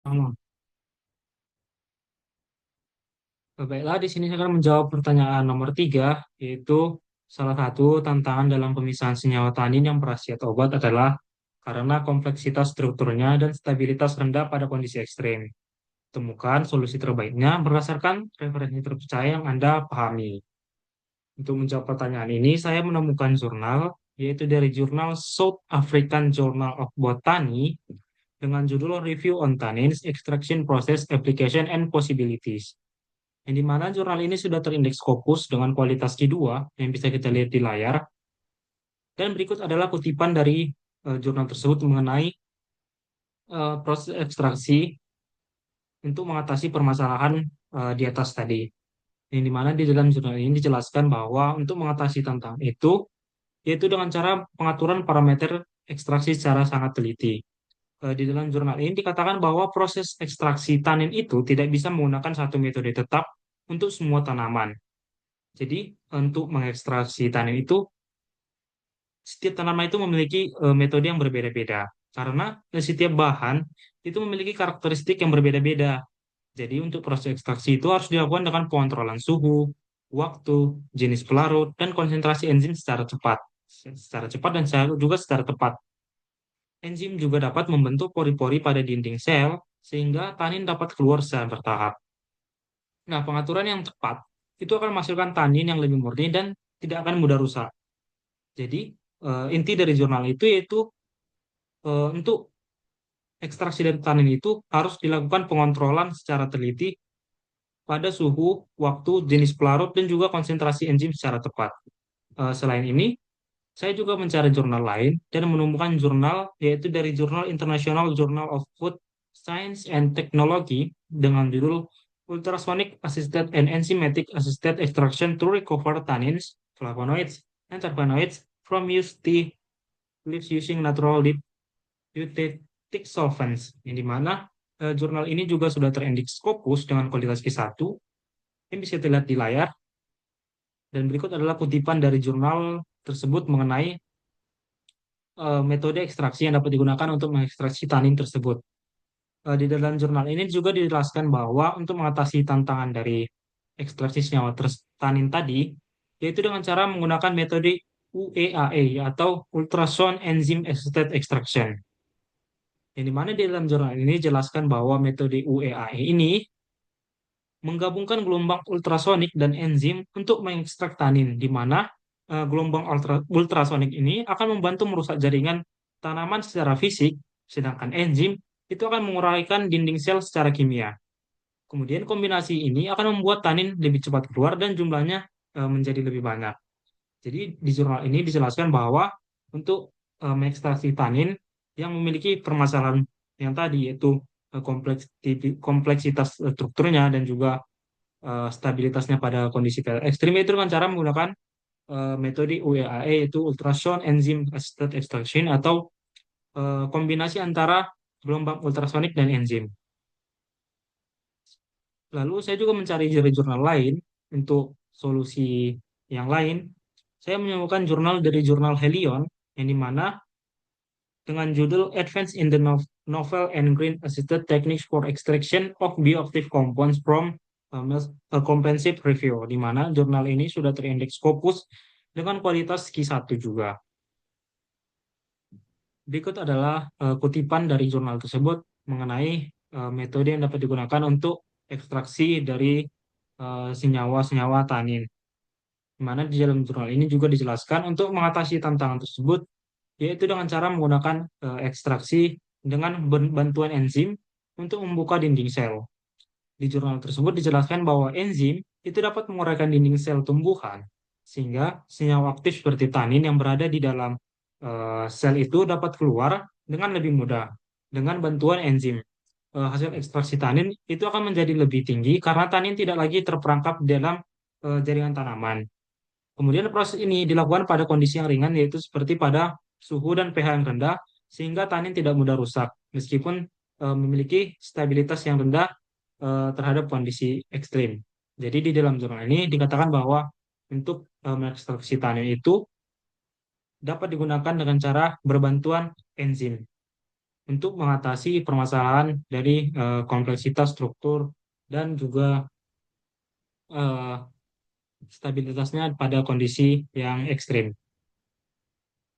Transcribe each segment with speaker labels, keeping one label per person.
Speaker 1: Hmm. Baiklah, di sini saya akan menjawab pertanyaan nomor 3, yaitu salah satu tantangan dalam pemisahan senyawa tanin yang berkhasiat obat adalah karena kompleksitas strukturnya dan stabilitas rendah pada kondisi ekstrem. Temukan solusi terbaiknya berdasarkan referensi terpercaya yang Anda pahami. Untuk menjawab pertanyaan ini, saya menemukan jurnal, yaitu dari jurnal South African Journal of Botany, dengan judul Review on Tannins, Extraction Process, Application, and Possibilities. Yang di mana jurnal ini sudah terindeks Scopus dengan kualitas Q2 yang bisa kita lihat di layar. Dan berikut adalah kutipan dari jurnal tersebut mengenai proses ekstraksi untuk mengatasi permasalahan di atas tadi. Yang di mana di dalam jurnal ini dijelaskan bahwa untuk mengatasi tantangan itu, yaitu dengan cara pengaturan parameter ekstraksi secara sangat teliti. Di dalam jurnal ini dikatakan bahwa proses ekstraksi tanin itu tidak bisa menggunakan satu metode tetap untuk semua tanaman. Jadi, untuk mengekstraksi tanin itu, setiap tanaman itu memiliki metode yang berbeda-beda. Karena setiap bahan itu memiliki karakteristik yang berbeda-beda. Jadi, untuk proses ekstraksi itu harus dilakukan dengan pengontrolan suhu, waktu, jenis pelarut, dan konsentrasi enzim secara cepat. Secara cepat dan juga secara tepat. Enzim juga dapat membentuk pori-pori pada dinding sel, sehingga tanin dapat keluar secara bertahap. Nah, pengaturan yang tepat itu akan menghasilkan tanin yang lebih murni dan tidak akan mudah rusak. Jadi, inti dari jurnal itu yaitu untuk ekstraksi dari tanin itu harus dilakukan pengontrolan secara teliti pada suhu, waktu, jenis pelarut, dan juga konsentrasi enzim secara tepat. Selain ini, saya juga mencari jurnal lain dan menemukan jurnal yaitu dari Jurnal International Journal of Food Science and Technology dengan judul Ultrasonic Assisted and Enzymatic Assisted Extraction to Recover Tannins, Flavonoids, and Terpenoids from UST leaves using natural eutectic solvents, yang dimana jurnal ini juga sudah terindeks Scopus dengan kualitas Q1 yang bisa dilihat di layar, dan berikut adalah kutipan dari jurnal tersebut mengenai metode ekstraksi yang dapat digunakan untuk mengekstraksi tanin tersebut. Di dalam jurnal ini juga dijelaskan bahwa untuk mengatasi tantangan dari ekstraksi senyawa tanin tadi, yaitu dengan cara menggunakan metode UEAE atau Ultrasound Enzyme Assisted Extraction. Yang dimana di dalam jurnal ini dijelaskan bahwa metode UEAE ini menggabungkan gelombang ultrasonik dan enzim untuk mengekstrak tanin, di mana gelombang ultrasonik ini akan membantu merusak jaringan tanaman secara fisik, sedangkan enzim itu akan menguraikan dinding sel secara kimia. Kemudian kombinasi ini akan membuat tanin lebih cepat keluar dan jumlahnya menjadi lebih banyak. Jadi di jurnal ini dijelaskan bahwa untuk mengekstraksi tanin yang memiliki permasalahan yang tadi, yaitu kompleksitas strukturnya dan juga stabilitasnya pada kondisi ekstrim, itu dengan cara menggunakan metode UEAE, yaitu Ultrasound Enzyme Assisted Extraction, atau kombinasi antara gelombang ultrasonik dan enzim. Lalu saya juga mencari dari jurnal lain untuk solusi yang lain. Saya menemukan jurnal dari jurnal Helion, yang dimana dengan judul Advance in the Novel and Green Assisted Techniques for Extraction of Bioactive Compounds from a Comprehensive Review, di mana jurnal ini sudah terindeks Scopus dengan kualitas Q1 juga. Berikut adalah kutipan dari jurnal tersebut mengenai metode yang dapat digunakan untuk ekstraksi dari senyawa-senyawa tanin. Di mana di dalam jurnal ini juga dijelaskan untuk mengatasi tantangan tersebut, yaitu dengan cara menggunakan ekstraksi dengan bantuan enzim untuk membuka dinding sel. Di jurnal tersebut dijelaskan bahwa enzim itu dapat menguraikan dinding sel tumbuhan, sehingga senyawa aktif seperti tanin yang berada di dalam sel itu dapat keluar dengan lebih mudah dengan bantuan enzim. Hasil ekstraksi tanin itu akan menjadi lebih tinggi karena tanin tidak lagi terperangkap dalam jaringan tanaman. Kemudian proses ini dilakukan pada kondisi yang ringan, yaitu seperti pada suhu dan pH yang rendah, sehingga tanin tidak mudah rusak, meskipun memiliki stabilitas yang rendah terhadap kondisi ekstrim. Jadi di dalam jurnal ini dikatakan bahwa untuk mengekstraksi tanin itu dapat digunakan dengan cara berbantuan enzim. untuk mengatasi permasalahan dari kompleksitas struktur dan juga eh, stabilitasnya pada kondisi yang ekstrim.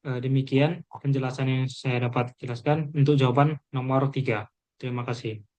Speaker 1: Demikian penjelasan yang saya dapat jelaskan untuk jawaban nomor 3. Terima kasih.